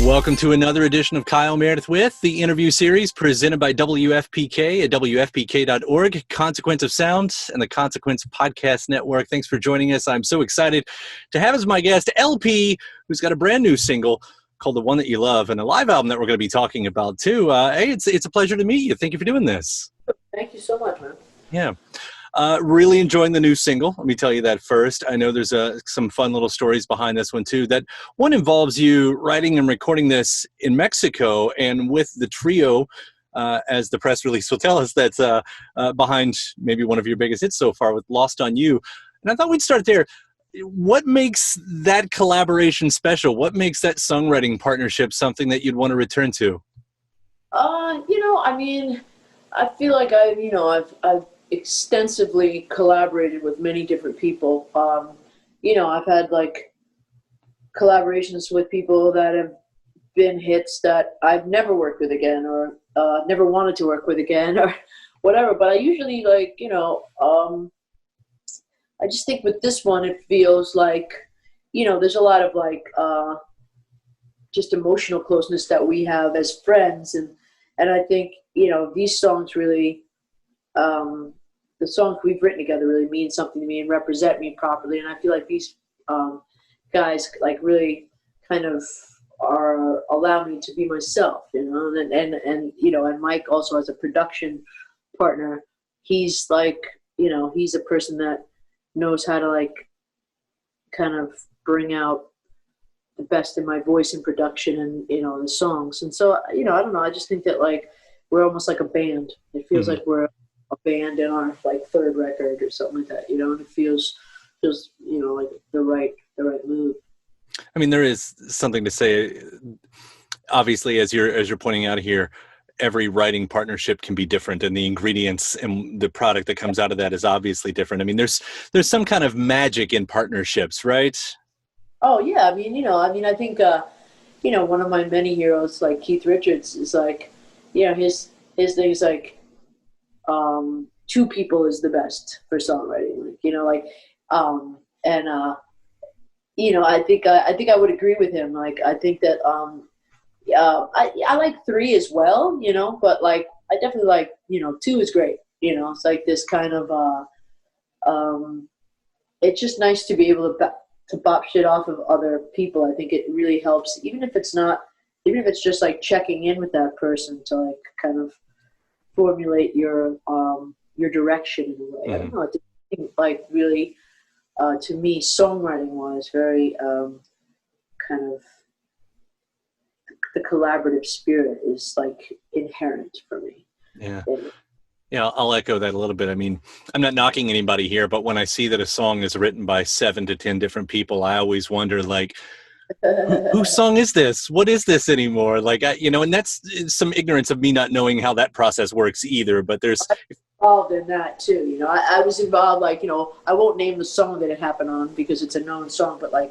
Welcome to another edition of Kyle Meredith with, the interview series presented by WFPK at WFPK.org, Consequence of Sound, and the Consequence Podcast Network. Thanks for joining us. I'm so excited to have as my guest LP, who's got a brand new single called The One That You Love, and a live album that we're going to be talking about too. Hey, it's a pleasure to meet you. Thank you for doing this. Thank you so much, man. Yeah. Really enjoying the new single. Let me tell you that first. I know there's some fun little stories behind this one too. That one involves you writing and recording this in Mexico, and with the trio, as the press release will tell us, that's behind maybe one of your biggest hits so far with Lost on You. And I thought we'd start there. What makes that collaboration special? What makes that songwriting partnership something that you'd want to return to? I feel like I've extensively collaborated with many different people. I've had like collaborations with people that have been hits that I've never worked with again, or never wanted to work with again, or whatever. But I usually I just think with this one, it feels like, there's a lot of just emotional closeness that we have as friends. And I think, these songs really, the songs we've written together really mean something to me and represent me properly. And I feel like these guys really kind of allow me to be myself, and Mike also as a production partner, he's he's a person that knows how to kind of bring out the best in my voice in production and, the songs. And so, I don't know. I just think that we're almost like a band. It feels like we're a band in our third record or something like that, and it feels like the right move. I mean, there is something to say, obviously, as you're pointing out here, every writing partnership can be different, and the ingredients and the product that comes out of that is obviously different. I mean, there's some kind of magic in partnerships, right? Oh yeah. I think, one of my many heroes, like Keith Richards, is his thing is two people is the best for songwriting. I think I would agree with him. I think that, I like three as well, but I definitely like, two is great. It's like this kind of, it's just nice to be able to bop shit off of other people. I think it really helps, even if it's just checking in with that person to kind of formulate your direction in a way. Mm-hmm. I don't know. I think really, to me, songwriting wise, very kind of the collaborative spirit is inherent for me. Yeah. Yeah, I'll echo that a little bit. I mean, I'm not knocking anybody here, but when I see that a song is written by 7 to 10 different people, I always wonder, whose song is this? What is this anymore? And that's some ignorance of me not knowing how that process works either. But there's involved in that too. I was involved. I won't name the song that it happened on because it's a known song. But I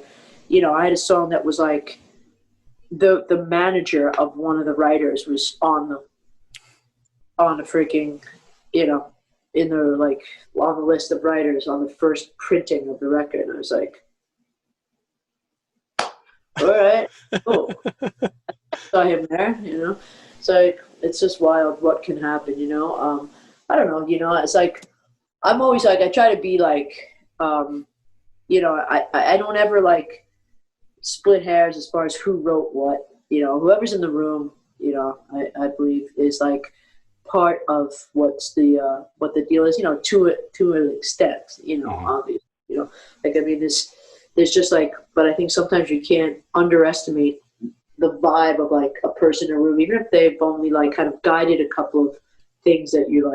had a song that was the manager of one of the writers was on the freaking, in the on the list of writers on the first printing of the record. And I was like, all right, cool. Saw him there, So it's just wild what can happen, I don't know, it's I'm always I try to be I don't ever split hairs as far as who wrote what, whoever's in the room, I believe is part of what the deal is, to an extent, obviously, there's just but I think sometimes you can't underestimate the vibe of a person in a room, even if they've only kind of guided a couple of things that you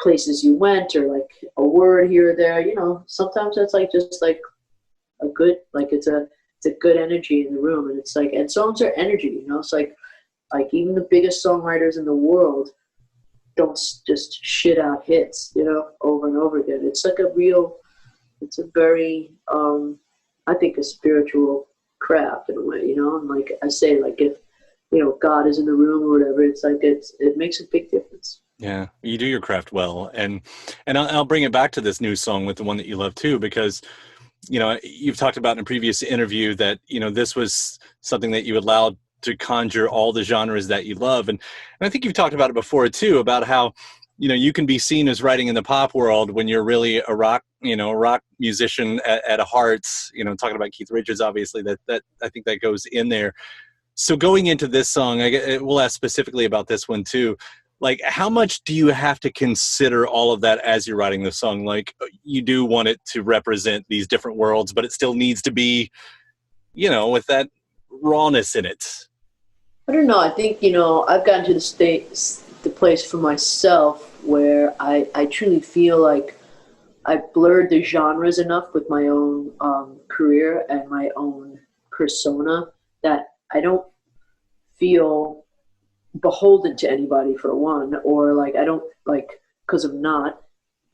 places you went, or a word here or there, sometimes that's just a good, it's a good energy in the room. And it's and songs are energy, it's even the biggest songwriters in the world don't just shit out hits, over and over again. It's it's a very, I think, a spiritual craft in a way, and I say, if, God is in the room or whatever, it's it makes a big difference. Yeah, you do your craft well. And I'll bring it back to this new song with The One That You Love too, because you know, you've talked about in a previous interview that, you know, this was something that you allowed to conjure all the genres that you love. And I think you've talked about it before too, about how, you know, you can be seen as writing in the pop world when you're really a rock, you know, a rock musician at a heart, you know, talking about Keith Richards, obviously that I think that goes in there. So going into this song, we'll ask specifically about this one too. Like, how much do you have to consider all of that as you're writing the song? Like, you do want it to represent these different worlds, but it still needs to be, you know, with that rawness in it. I don't know. I think, you know, I've gotten to the place for myself where I truly feel like I've blurred the genres enough with my own career and my own persona that I don't feel beholden to anybody, for one, or like I don't, like, because I'm not,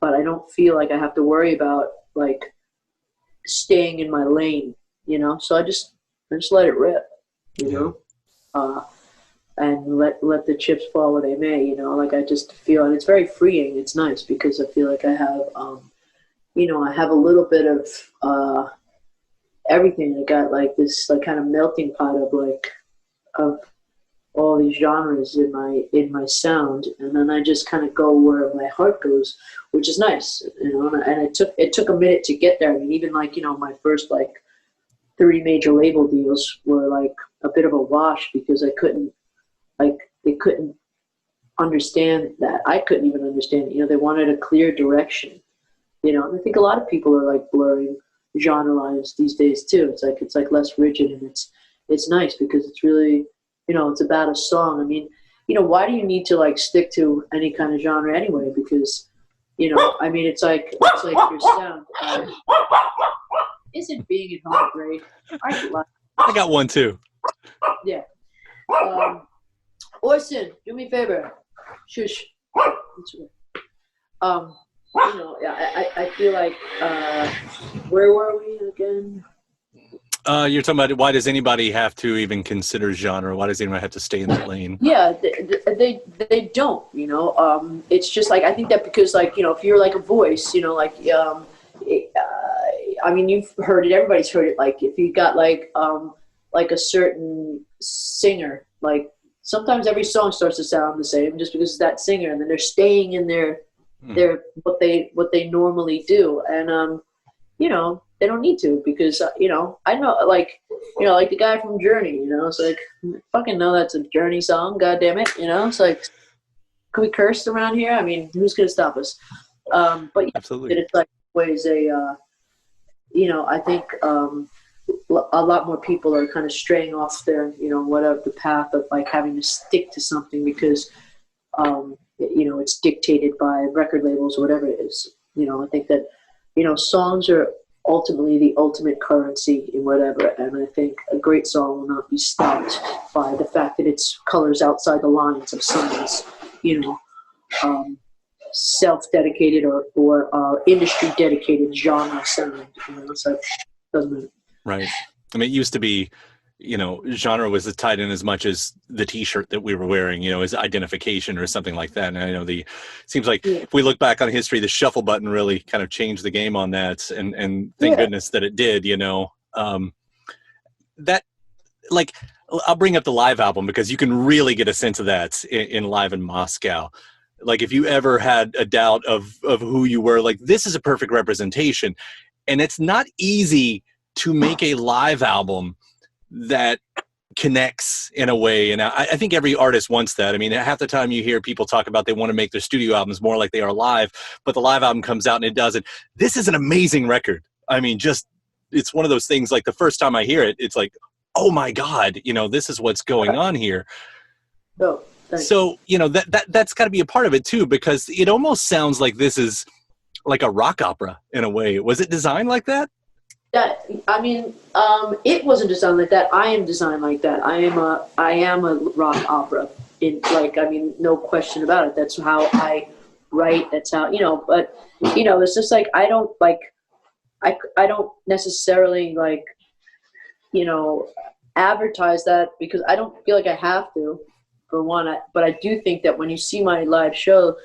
but I don't feel like I have to worry about like staying in my lane, you know. So I just let it rip, you know. And let the chips fall where they may, you know. Like, I just feel, and it's very freeing. It's nice because I feel like I have, you know, I have a little bit of everything. I got like this like kind of melting pot of like of all these genres in my sound, and then I just kind of go where my heart goes, which is nice, you know. And it took a minute to get there. I mean, even like, you know, my first like 3 major label deals were like a bit of a wash because they couldn't understand that. I couldn't even understand it. You know, they wanted a clear direction, you know. And I think a lot of people are like blurring genre lines these days too. It's like less rigid, and it's nice because it's really, you know, it's about a song. I mean, you know, why do you need to like stick to any kind of genre anyway? Because, you know, I mean, it's like your sound. Isn't being at home great? I got one too. Yeah. Orson, do me a favor. Shush. You know, I feel like, where were we again? You're talking about why does anybody have to even consider genre? Why does anyone have to stay in that lane? Yeah, they don't, you know. It's just like, I think that because, like, you know, if you're like a voice, you know, like, I mean, you've heard it, everybody's heard it. Like, if you got like a certain singer, like sometimes every song starts to sound the same just because it's that singer, and then they're staying in their what they normally do, and you know, they don't need to, because you know, I know, like, you know, like the guy from Journey, you know, it's like, I fucking know that's a Journey song, god damn it, you know. It's like, can we curse around here? I mean, who's gonna stop us? But yeah, Absolutely. it's like always a you know, I think a lot more people are kind of straying off their, you know, whatever the path of like having to stick to something because you know, it's dictated by record labels or whatever it is. You know, I think that, you know, songs are ultimately the ultimate currency in whatever, and I think a great song will not be stopped by the fact that it's colors outside the lines of someone's, you know, self-dedicated or industry-dedicated genre sound. You know, so it doesn't matter. Right. I mean, it used to be, you know, genre was tied in as much as the T-shirt that we were wearing, you know, as identification or something like that. And I know seems like if we look back on history, the shuffle button really kind of changed the game on that. And thank goodness that it did, you know. That, like, I'll bring up the live album because you can really get a sense of that in Live in Moscow. Like, if you ever had a doubt of who you were, like, this is a perfect representation. And it's not easy to make a live album that connects in a way. And I think every artist wants that. I mean, half the time you hear people talk about they want to make their studio albums more like they are live, but the live album comes out and it doesn't. This is an amazing record. I mean, just, it's one of those things, like the first time I hear it, it's like, oh my God, you know, this is what's going on here. Oh, so, you know, that's got to be a part of it too, because it almost sounds like this is like a rock opera in a way. Was it designed like that? That, I mean, it wasn't designed like that. I am designed like that. I am a rock opera. In, like, I mean, no question about it. That's how I write. That's how, you know. But, you know, it's just like, I don't like, I don't necessarily like, you know, advertise that because I don't feel like I have to. For one, but I do think that when you see my live show,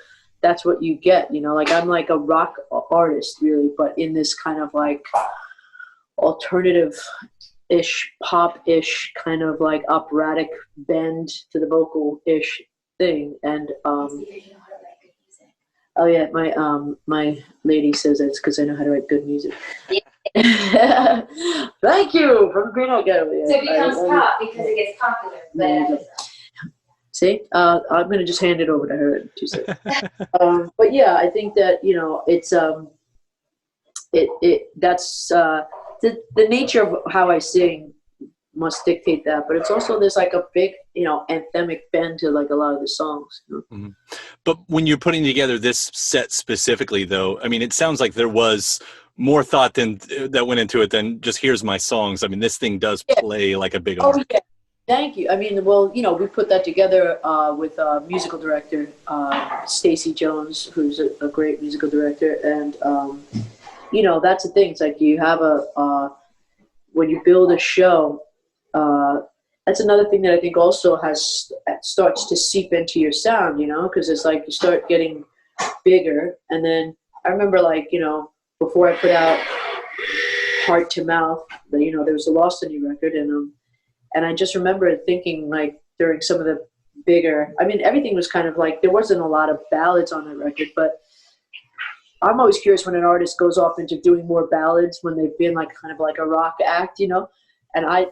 that's what you get. You know, like, I'm like a rock artist really, but in this kind of like, alternative-ish, pop-ish kind of like operatic bend to the vocal-ish thing. And oh yeah, my lady says it's because I know how to write good music. Thank you from Green Academy. So it becomes pop because it gets popular. But see, I'm gonna just hand it over to her in 2 seconds. But yeah, I think that it's that's the nature of how I sing must dictate that, but it's also there's like a big anthemic bend to like a lot of the songs. Mm-hmm. But when you're putting together this set specifically, though, I mean, it sounds like there was more thought that went into it than just here's my songs. I mean, this thing does play like a big arc. Yeah. Thank you. I mean, well, we put that together with musical director Stacy Jones, who's a great musical director, and that's the thing. It's like you have when you build a show. That's another thing that I think also starts to seep into your sound, because it's like you start getting bigger. And then I remember, like, before I put out Heart to Mouth, there was a Lost in You record, and I just remember thinking, like, during some of the bigger, I mean, everything was kind of like, there wasn't a lot of ballads on the record, but I'm always curious when an artist goes off into doing more ballads when they've been like kind of like a rock act, and I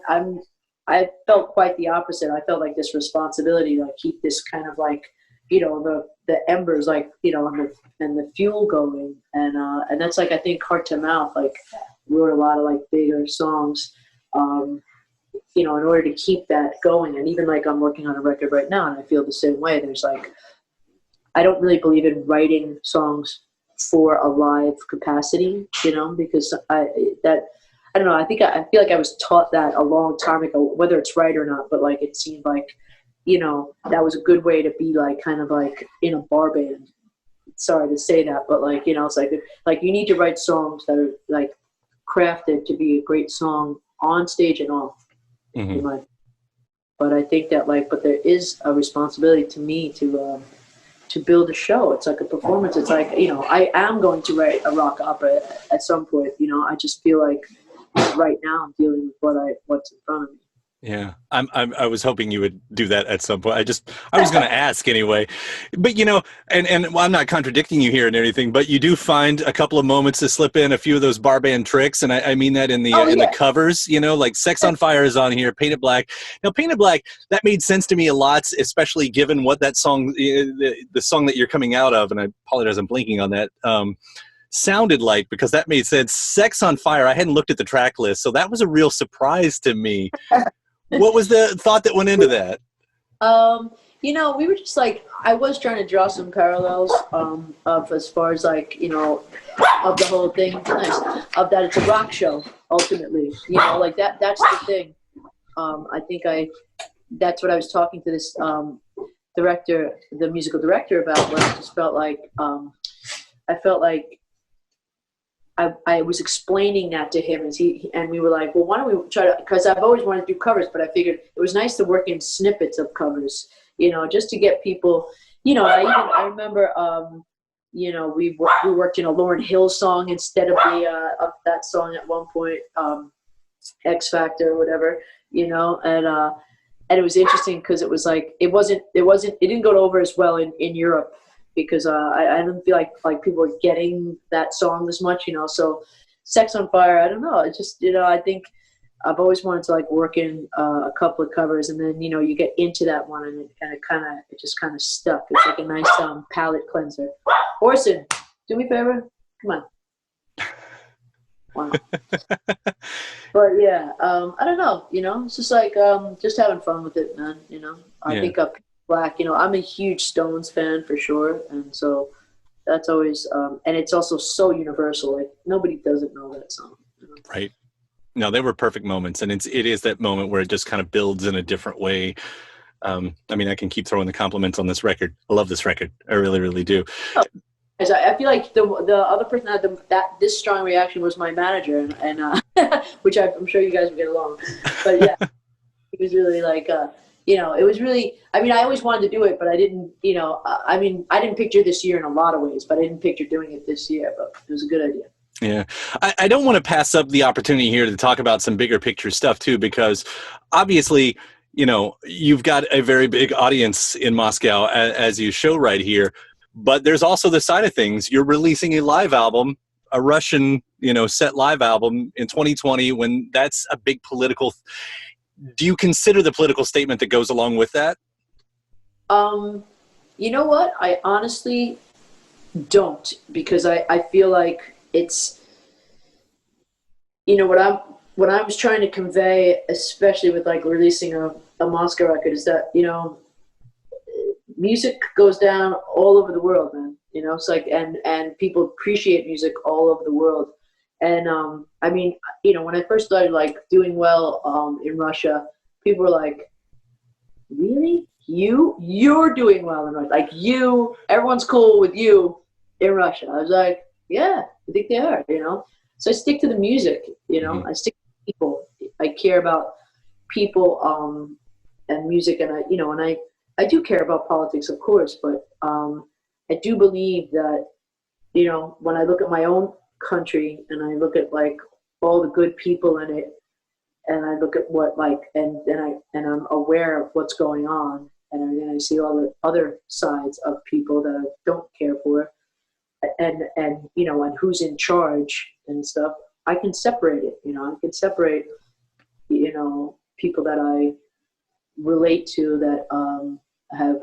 felt quite the opposite. I felt like this responsibility to like keep this kind of like, the embers, like, and the fuel going. And that's like, I think Heart to Mouth, like, wrote a lot of like bigger songs, in order to keep that going. And even like I'm working on a record right now and I feel the same way. There's like, I don't really believe in writing songs for a live capacity, because I don't know. I feel like I was taught that a long time ago, whether it's right or not. But like, it seemed like, that was a good way to be like, kind of like in a bar band. Sorry to say that, but like, it's like you need to write songs that are like crafted to be a great song on stage and off. Mm-hmm. But I think that but there is a responsibility to me to build a show. It's like a performance. It's like, I am going to write a rock opera at some point. I just feel like right now I'm dealing with what's in front of me. Yeah, I was hoping you would do that at some point. I was going to ask anyway, but and well, I'm not contradicting you here and anything, but you do find a couple of moments to slip in a few of those bar band tricks, and I mean that in the in the covers. Like Sex on Fire is on here, Painted Black. Now, Painted Black, that made sense to me a lot, especially given what that song, the song that you're coming out of, and I apologize, I'm blinking on that. Sounded like, because that made sense. Sex on Fire, I hadn't looked at the track list, so that was a real surprise to me. What was the thought that went into that? We were just like, I was trying to draw some parallels of as far as like, of the whole thing, of that it's a rock show, ultimately. Like that's the thing. I think that's what I was talking to this director, the musical director, about, where I just felt like, I felt like I was explaining that to him, and we were like, well, why don't we try to, because I've always wanted to do covers, but I figured it was nice to work in snippets of covers, just to get people, I remember, we worked in a Lauryn Hill song instead of of that song at one point, X Factor or whatever, and it was interesting because it was like, it didn't go over as well in Europe, because I didn't feel like people were getting that song as much, so Sex on Fire, I don't know, it's just, I think I've always wanted to like work in a couple of covers, and then, you get into that one and it just kind of stuck. It's like a nice palate cleanser. Orson, do me a favor, come on. Wow. But yeah, I don't know, it's just like, just having fun with it, man, I think Black, I'm a huge Stones fan for sure, and so that's always, and it's also so universal. Like nobody doesn't know that song. Right. No, they were perfect moments, and it is that moment where it just kind of builds in a different way. I mean, I can keep throwing the compliments on this record. I love this record. I really, really do. Oh, I feel like the other person that had this strong reaction was my manager, and which I'm sure you guys will get along. But yeah, it was really like. It was really, I mean, I always wanted to do it, but I didn't, I didn't picture this year in a lot of ways, but I didn't picture doing it this year, but it was a good idea. Yeah. I don't want to pass up the opportunity here to talk about some bigger picture stuff too, because obviously, you've got a very big audience in Moscow as you show right here, but there's also the side of things. You're releasing a live album, a Russian, set live album in 2020 when that's a big political. Do you consider the political statement that goes along with that? You know what? I honestly don't, because I feel like it's, what I was trying to convey, especially with like releasing a Moscow record, is that, music goes down all over the world, man. It's like, and people appreciate music all over the world. And I mean, when I first started like doing well in Russia, people were like, really? You're doing well in Russia? Like everyone's cool with you in Russia? I was like, yeah, I think they are, So I stick to the music, Mm-hmm. I stick to people. I care about people and music, and I do care about politics, of course, but I do believe that, when I look at my own country and I look at like all the good people in it, and I look at what like, and I'm aware of what's going on, and then I see all the other sides of people that I don't care for, and and who's in charge and stuff. I can separate it. I can separate, people that I relate to that have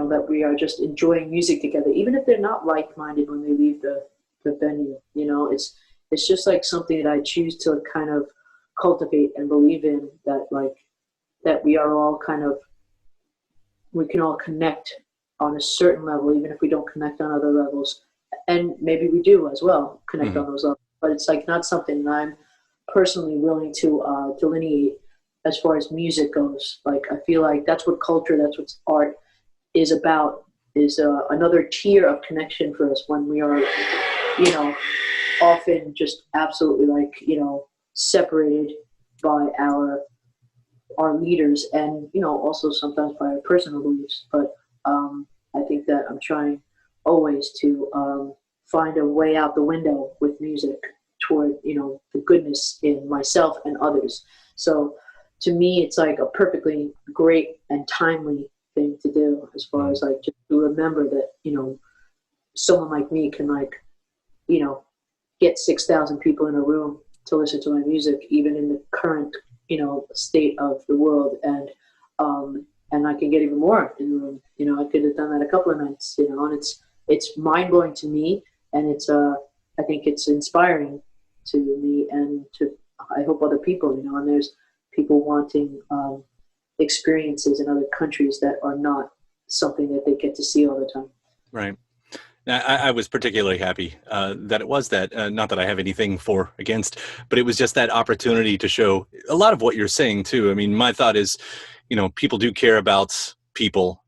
that we are just enjoying music together, even if they're not like-minded when they leave the venue. It's just like something that I choose to kind of cultivate and believe in, that like that we are all kind of, we can all connect on a certain level, even if we don't connect on other levels, and maybe we do as well connect on those levels, but it's like not something that I'm personally willing to delineate as far as music goes. Like I feel like that's what culture, that's what art is about, is another tier of connection for us when we are, often just absolutely like, separated by our leaders, and, also sometimes by our personal beliefs. But I think that I'm trying always to find a way out the window with music toward, the goodness in myself and others. So to me, it's like a perfectly great and timely thing to do, as far as like just to remember that, someone like me can like, get 6,000 people in a room to listen to my music, even in the current, state of the world. And I can get even more in the room. I could have done that a couple of nights, and it's mind blowing to me. And it's, I think it's inspiring to me and to, I hope, other people, and there's people wanting experiences in other countries that are not something that they get to see all the time. Right. I was particularly happy that it was that, not that I have anything for against, but it was just that opportunity to show a lot of what you're saying too. I mean, my thought is, people do care about people.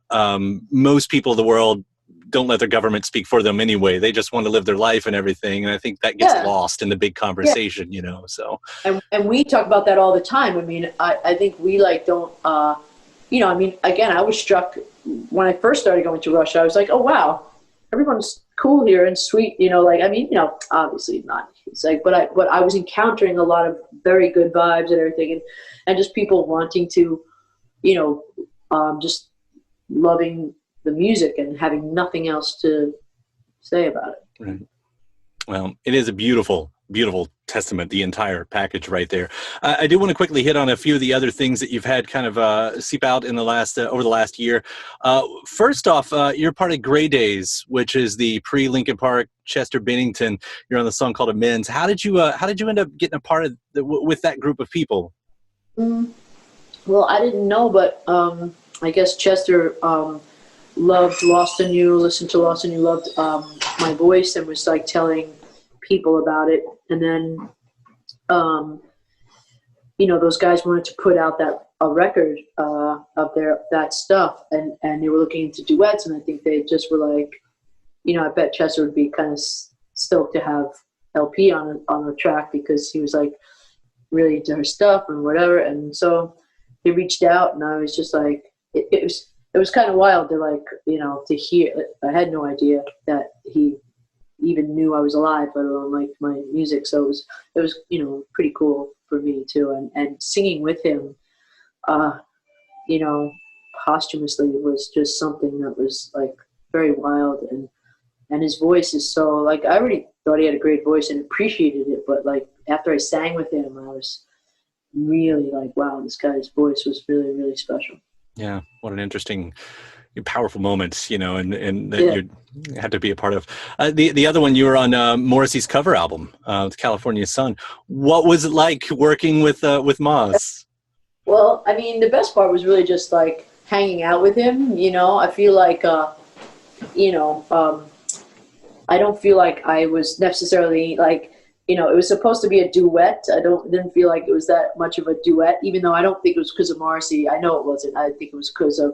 Most people in the world don't let their government speak for them anyway. They just want to live their life and everything. And I think that gets lost in the big conversation, so. And we talk about that all the time. I mean, I think we like don't, I mean, again, I was struck when I first started going to Russia. I was like, oh, wow, everyone's cool here and sweet, like, I mean, obviously not. It's like, but I was encountering a lot of very good vibes and everything, and just people wanting to, just loving the music and having nothing else to say about it. Right. Well, it is a beautiful, beautiful testament, the entire package right there. I do want to quickly hit on a few of the other things that you've had kind of seep out in the last over the last year. First off, you're part of Gray Days, which is the pre-Linkin Park Chester Bennington. You're on the song called Amends. How did you end up getting a part of with that group of people? Well, I didn't know, but I guess Chester loved Lost in You, listened to Lost in You, loved my voice, and was like telling people about it. And then, those guys wanted to put out a record of that stuff, and they were looking into duets, and I think they just were like, I bet Chester would be kind of stoked to have LP on the track, because he was like really into her stuff and whatever. And so they reached out, and I was just like, it was kind of wild to like, to hear. I had no idea that he even knew I was alive, let alone liked my music. So it was pretty cool for me too. And singing with him, posthumously was just something that was like very wild. And his voice is so, like, I already thought he had a great voice and appreciated it, but like after I sang with him, I was really like, wow, this guy's voice was really, really special. Yeah, what an interesting, powerful moment, and that you had to be a part of. The other one, you were on Morrissey's cover album, California Sun. What was it like working with Moz? Well, I mean, the best part was really just like hanging out with him. I feel like, I don't feel like I was necessarily like, it was supposed to be a duet. Didn't feel like it was that much of a duet, even though I don't think it was because of Morrissey. I know it wasn't. I think it was because of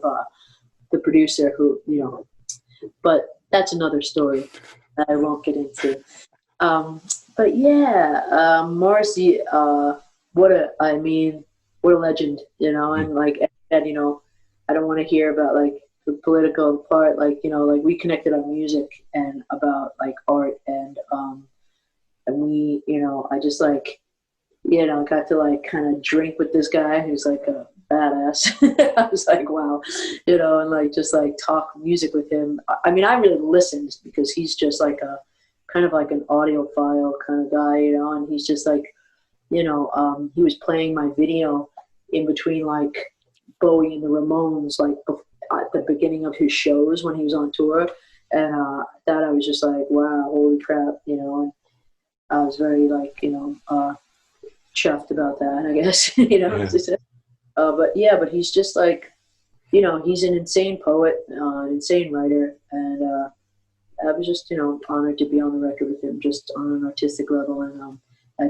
the producer who, but that's another story that I won't get into. But yeah, Morrissey, what a legend, and like, and, I don't want to hear about like the political part, like, like we connected on music and about like art, and we, I just like, got to like kind of drink with this guy who's like a badass. I was like, wow, and like just like talk music with him. I mean, I really listened because he's just like a kind of like an audiophile kind of guy, and he's just like, he was playing my video in between like Bowie and the Ramones, like at the beginning of his shows when he was on tour, and that I was just like, wow, holy crap, and I was very like, chuffed about that, I guess, as I said. But he's just like, he's an insane poet, an insane writer, and I was just, honored to be on the record with him, just on an artistic level, and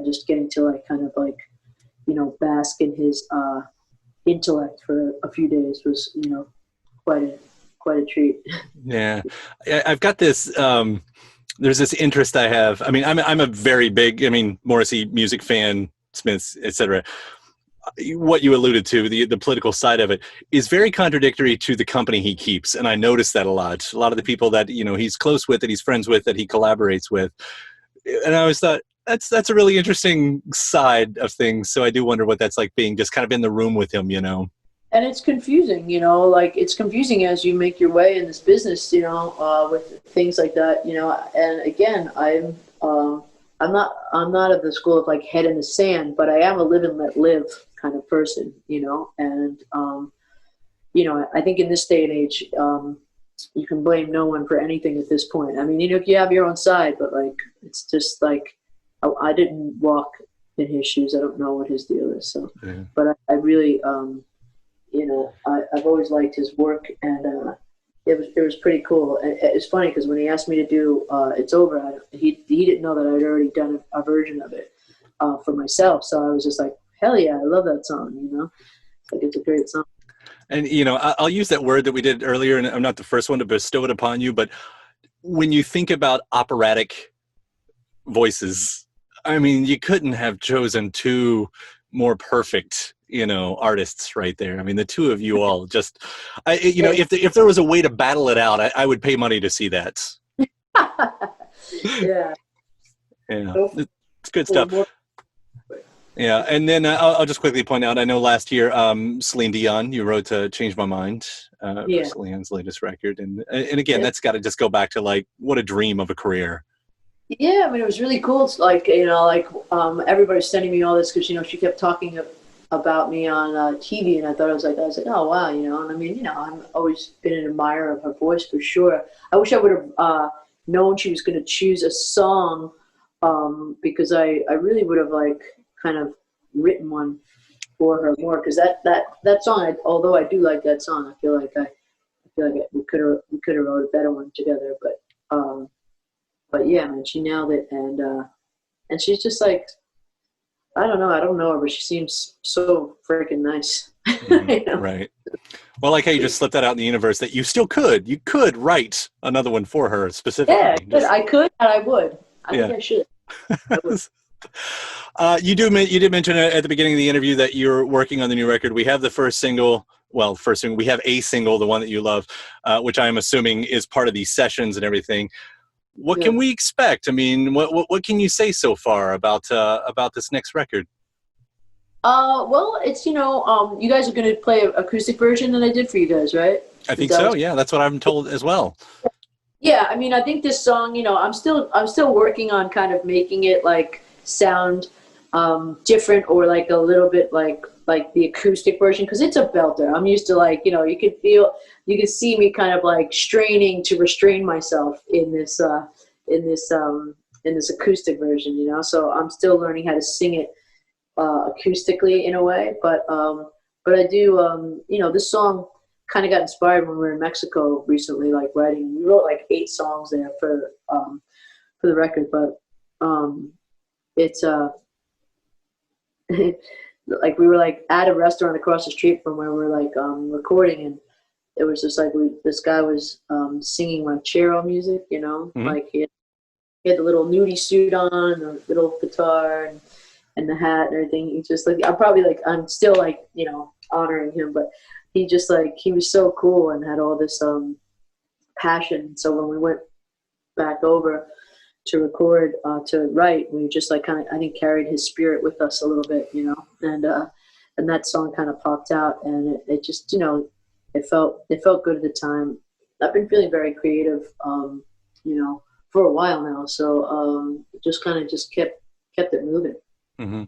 just getting to like kind of like, bask in his intellect for a few days was, quite a treat. Yeah, I've got this. There's this interest I have. I mean, I'm a very big, Morrissey music fan, Smiths, etc. What you alluded to, the political side of it, is very contradictory to the company he keeps, and I notice that a lot. A lot of the people that he's close with, that he's friends with, that he collaborates with, and I always thought that's a really interesting side of things. So I do wonder what that's like being just kind of in the room with him, And it's confusing, like it's confusing as you make your way in this business, with things like that, and again, I'm not of the school of like head in the sand, but I am a live and let live kind of person, and, I think in this day and age, you can blame no one for anything at this point. I mean, you have your own side, but like, it's just like, I didn't walk in his shoes. I don't know what his deal is. So, yeah. But I really, I've always liked his work, and it was pretty cool. And it's funny because when he asked me to do "It's Over," he didn't know that I'd already done a version of it for myself. So I was just like, hell yeah, I love that song. Like, it's a great song. And I'll use that word that we did earlier, and I'm not the first one to bestow it upon you, but when you think about operatic voices, I mean, you couldn't have chosen two more perfect artists right there. I mean, the two of you all just, if there was a way to battle it out, I would pay money to see that. Yeah. It's good stuff. Yeah, and then I'll just quickly point out, I know last year, Celine Dion, you wrote to Change My Mind for Celine's latest record. And again, that's got to just go back to like, what a dream of a career. Yeah, I mean, it was really cool. It's like, everybody's sending me all this because, she kept talking about me on TV, and I was like, oh, wow, and I mean, I've always been an admirer of her voice for sure. I wish I would have known she was going to choose a song, because I really would have like kind of written one for her more, because that song, although I do like that song, I feel like we could have wrote a better one together, but yeah, man, she nailed it, and she's just like, I don't know her, but she seems so freaking nice. Right. Well, like how you just slipped that out in the universe, that you could write another one for her specifically. Yeah, I could, and I would. I think I should. I would. You did mention at the beginning of the interview that you're working on the new record. We have the first single. Well, we have a single, the one that you love, which I am assuming is part of these sessions and everything. what can we expect? I mean, what can you say so far about this next record? Well, it's, you guys are going to play an acoustic version that I did for you guys, right? I think so. Yeah, that's what I'm told as well. Yeah, I mean, I think this song, I'm still working on kind of making it like sound different, or like a little bit like the acoustic version, because it's a belter. I'm used to, like, you could see me kind of like straining to restrain myself in this acoustic version, so I'm still learning how to sing it acoustically in a way, but I do, this song kind of got inspired when we were in Mexico recently, like writing. We wrote like 8 songs there for the record, but it's like we were like at a restaurant across the street from where we were like recording, and it was just like this guy was singing ranchero music, like he had the little nudie suit on, the little guitar, and the hat and everything. He just like, I'm still like, honoring him, but he just like, he was so cool and had all this passion. So when we went back over to record, to write, we just like kind of, I think, carried his spirit with us a little bit, and that song kind of popped out, and it just, it felt good at the time. I've been feeling very creative, for a while now. So just kind of just kept it moving. Mm-hmm.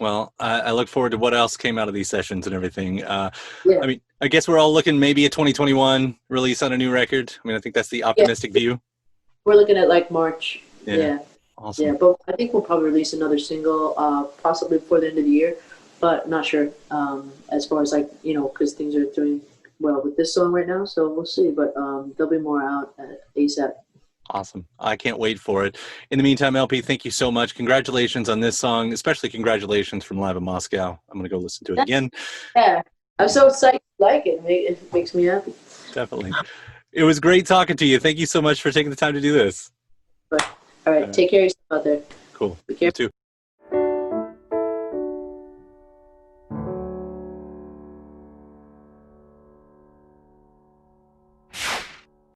Well, I look forward to what else came out of these sessions and everything. Yeah. I mean, I guess we're all looking maybe a 2021 release on a new record. I mean, I think that's the optimistic view. We're looking at like March. Yeah. Awesome. Yeah, but I think we'll probably release another single, possibly before the end of the year, but not sure. As far as like, because things are doing well with this song right now, so we'll see. But there'll be more out ASAP. Awesome. I can't wait for it. In the meantime, LP, thank you so much. Congratulations on this song, especially congratulations from Live in Moscow. I'm going to go listen to it again. Yeah, I'm so excited to like it. It makes me happy. Definitely. It was great talking to you. Thank you so much for taking the time to do this. All right. Take care of yourself out there. Cool. Be careful. You too.